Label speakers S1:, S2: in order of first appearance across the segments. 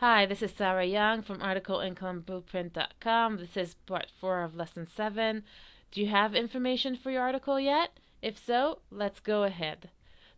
S1: Hi, this is Sarah Young from ArticleIncomeBlueprint.com. This is part 4 of Lesson 7. Do you have information for your article yet? If so, let's go ahead.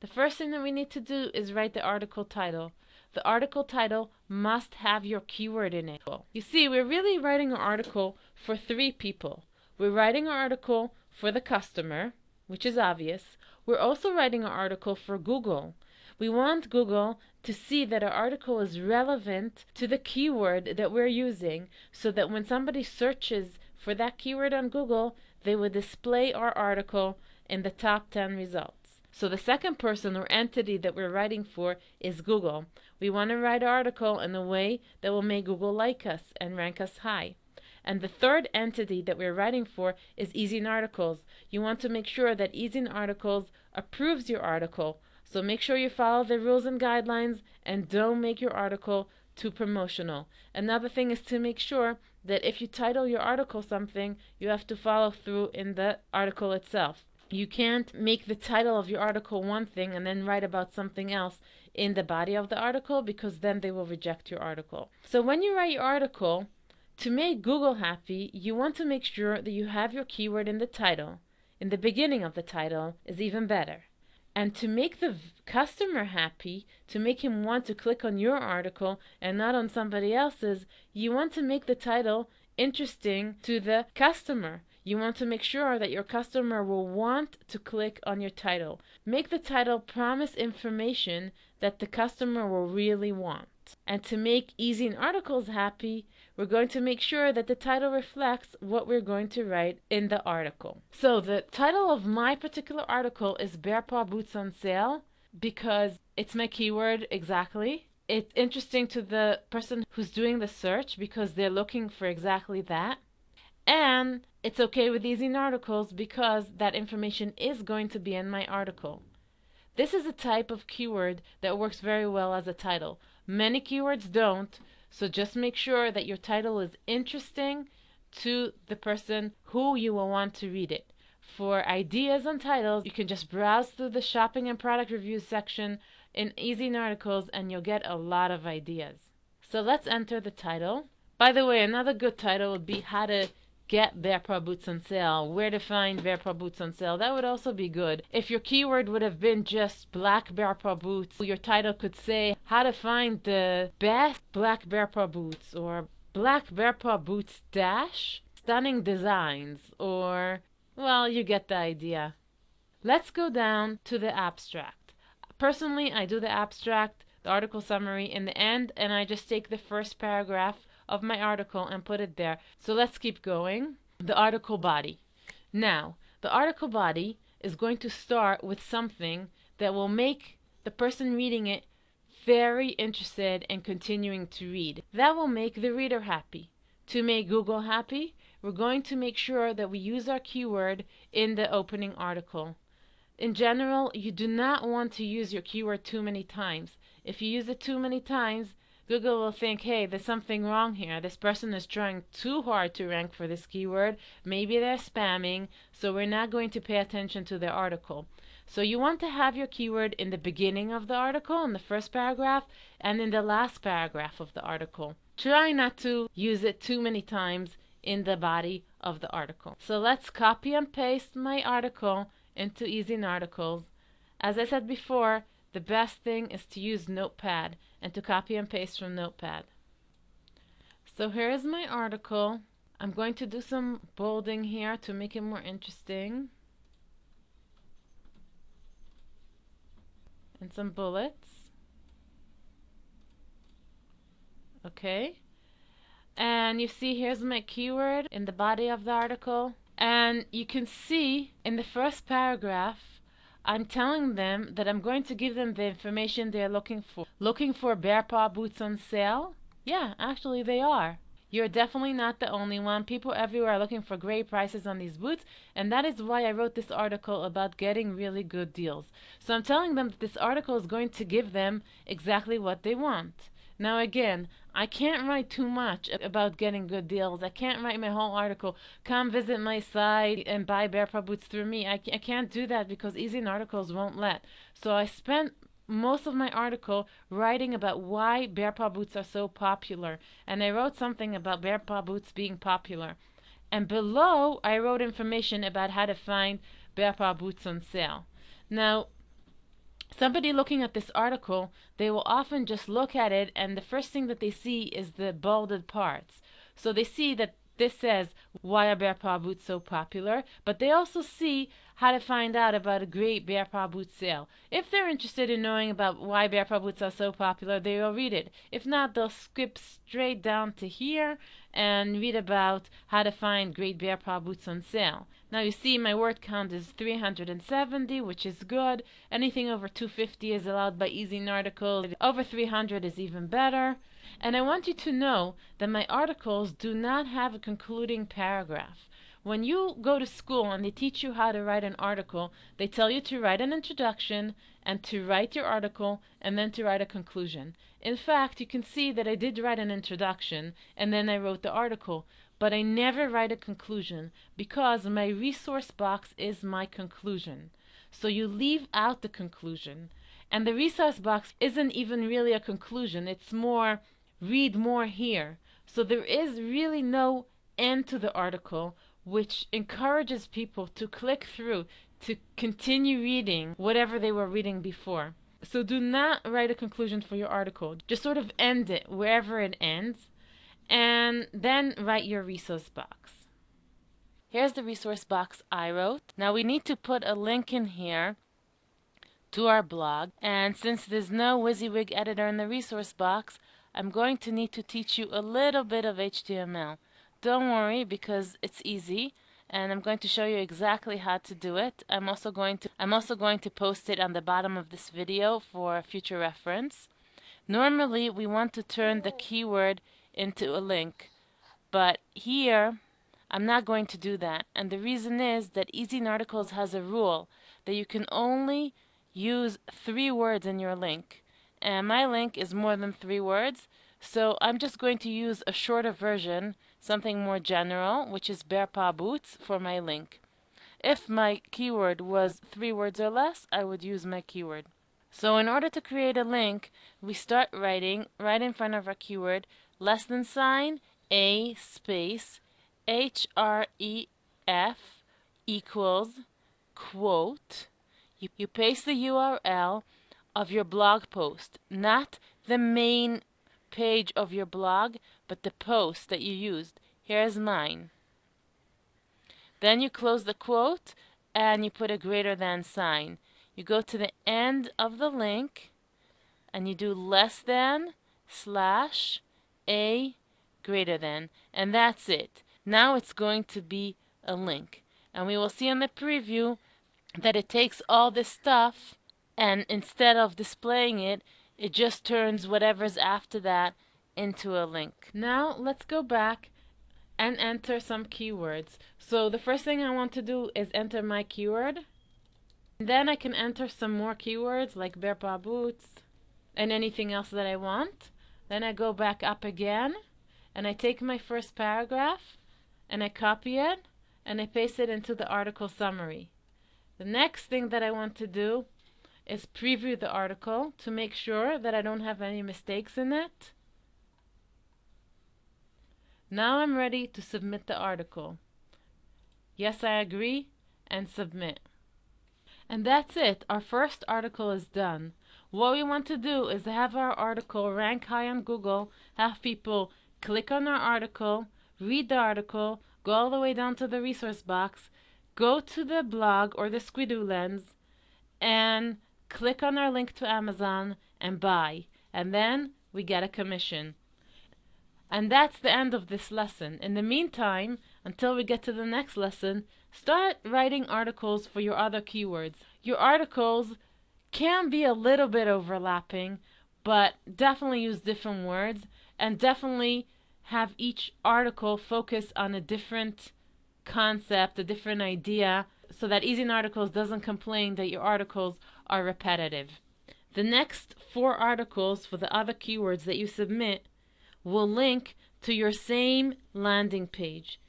S1: The first thing that we need to do is write the article title. The article title must have your keyword in it. You see, we're really writing an article for 3 people. We're writing an article for the customer, which is obvious. We're also writing an article for Google. We want Google to see that our article is relevant to the keyword that we're using, so that when somebody searches for that keyword on Google, they would display our article in the top 10 results. So the second person or entity that we're writing for is Google. We want to write an article in a way that will make Google like us and rank us high. And the third entity that we're writing for is Easy Articles. You want to make sure that Easy Articles approves your article. So make sure you follow the rules and guidelines and don't make your article too promotional. Another thing is to make sure that if you title your article something, you have to follow through in the article itself. You can't make the title of your article one thing and then write about something else in the body of the article, because then they will reject your article. So when you write your article, to make Google happy, you want to make sure that you have your keyword in the title. In the beginning of the title is even better. And to make the customer happy, to make him want to click on your article and not on somebody else's, you want to make the title interesting to the customer. You want to make sure that your customer will want to click on your title. Make the title promise information that the customer will really want. And to make Easy Articles happy, we're going to make sure that the title reflects what we're going to write in the article. So the title of my particular article is Bear Paw Boots on Sale because it's my keyword exactly. It's interesting to the person who's doing the search because they're looking for exactly that. And it's okay with Easy Articles because that information is going to be in my article. This is a type of keyword that works very well as a title. Many keywords don't, so just make sure that your title is interesting to the person who you will want to read it. For ideas on titles, you can just browse through the shopping and product reviews section in Easy Articles and you'll get a lot of ideas. So let's enter the title. By the way, another good title would be How to Get Bear Paw Boots on Sale, Where to Find Bear Paw Boots on Sale. That would also be good. If your keyword would have been just black bear paw boots, your title could say How to Find the Best Black Bear Paw Boots, or Black Bear Paw Boots Dash Stunning Designs, or, well, you get the idea. Let's go down to the abstract. Personally, I do the abstract, the article summary in the end, and I just take the first paragraph of my article and put it there. So let's keep going. The article body. Now, the article body is going to start with something that will make the person reading it very interested in continuing to read. That will make the reader happy. To make Google happy, we're going to make sure that we use our keyword in the opening article. In general, you do not want to use your keyword too many times. If you use it too many times, Google will think, hey, there's something wrong here. This person is trying too hard to rank for this keyword. Maybe they're spamming, so we're not going to pay attention to their article. So you want to have your keyword in the beginning of the article, in the first paragraph, and in the last paragraph of the article. Try not to use it too many times in the body of the article. So let's copy and paste my article into Easy Articles. As I said before, the best thing is to use Notepad and to copy and paste from Notepad. So here is my article. I'm going to do some bolding here to make it more interesting. And some bullets. Okay. And you see here's my keyword in the body of the article. And you can see in the first paragraph, I'm telling them that I'm going to give them the information they're looking for. Looking for bear paw boots on sale? Yeah, actually they are. You're definitely not the only one. People everywhere are looking for great prices on these boots, and that is why I wrote this article about getting really good deals. So I'm telling them that this article is going to give them exactly what they want. Now again, I can't write too much about getting good deals. I can't write my whole article, come visit my site and buy bear paw boots through me. I can't do that because Easy Articles won't let. So I spent most of my article writing about why bear paw boots are so popular. And I wrote something about bear paw boots being popular. And below, I wrote information about how to find bear paw boots on sale. Now, somebody looking at this article, they will often just look at it, and the first thing that they see is the bolded parts. So they see that this says, why are bear paw boots so popular? But they also see how to find out about a great bear paw boot sale. If they're interested in knowing about why bear paw boots are so popular, they will read it. If not, they'll skip straight down to here and read about how to find great bear paw boots on sale. Now you see my word count is 370, which is good. Anything over 250 is allowed by EasyNarticle. Over 300 is even better. And I want you to know that my articles do not have a concluding paragraph. When you go to school and they teach you how to write an article, they tell you to write an introduction and to write your article and then to write a conclusion. In fact, you can see that I did write an introduction and then I wrote the article, but I never write a conclusion because my resource box is my conclusion. So you leave out the conclusion. And the resource box isn't even really a conclusion, it's more read more here. So there is really no end to the article, which encourages people to click through to continue reading whatever they were reading before. So do not write a conclusion for your article. Just sort of end it wherever it ends, and then write your resource box. Here's the resource box I wrote. Now we need to put a link in here to our blog, and since there's no WYSIWYG editor in the resource box, I'm going to need to teach you a little bit of HTML. Don't worry, because it's easy, and I'm going to show you exactly how to do it. I'm also going to post it on the bottom of this video for future reference. Normally, we want to turn the keyword into a link, but here I'm not going to do that. And the reason is that EasyNarticles has a rule that you can only use 3 words in your link. And my link is more than 3 words, so I'm just going to use a shorter version, something more general, which is bear paw boots, for my link. If my keyword was 3 words or less, I would use my keyword. So in order to create a link, we start writing right in front of our keyword, less than sign, a space, href equals quote. You paste the URL of your blog post, not the main page of your blog, but the post that you used. Here's mine. Then you close the quote and you put a greater than sign. You go to the end of the link and you do less than slash a greater than, and that's it. Now it's going to be a link, and we will see in the preview that it takes all this stuff, and instead of displaying it, it just turns whatever's after that into a link. Now let's go back and enter some keywords. So the first thing I want to do is enter my keyword. Then I can enter some more keywords like bear paw boots and anything else that I want. Then I go back up again and I take my first paragraph and I copy it and I paste it into the article summary. The next thing that I want to do is preview the article to make sure that I don't have any mistakes in it. Now I'm ready to submit the article. Yes, I agree, and submit. And that's it. Our first article is done. What we want to do is have our article rank high on Google, have people click on our article, read the article, go all the way down to the resource box, go to the blog or the Squidoo lens, and click on our link to Amazon and buy. And then we get a commission. And that's the end of this lesson. In the meantime, until we get to the next lesson, start writing articles for your other keywords. Your articles can be a little bit overlapping, but definitely use different words, and definitely have each article focus on a different concept, a different idea, so that EasyNarticles doesn't complain that your articles are repetitive. The next 4 articles for the other keywords that you submit will link to your same landing page.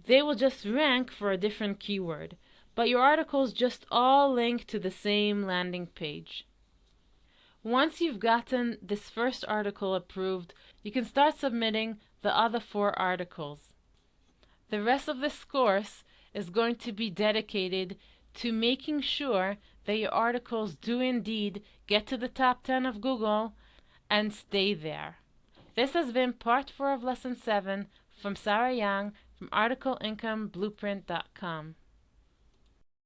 S1: They will just rank for a different keyword, but your articles just all link to the same landing page. Once you've gotten this first article approved, you can start submitting the other 4 articles. The rest of this course is going to be dedicated to making sure that your articles do indeed get to the top 10 of Google and stay there. This has been part 4 of Lesson 7 from Sarah Young from ArticleIncomeBlueprint.com.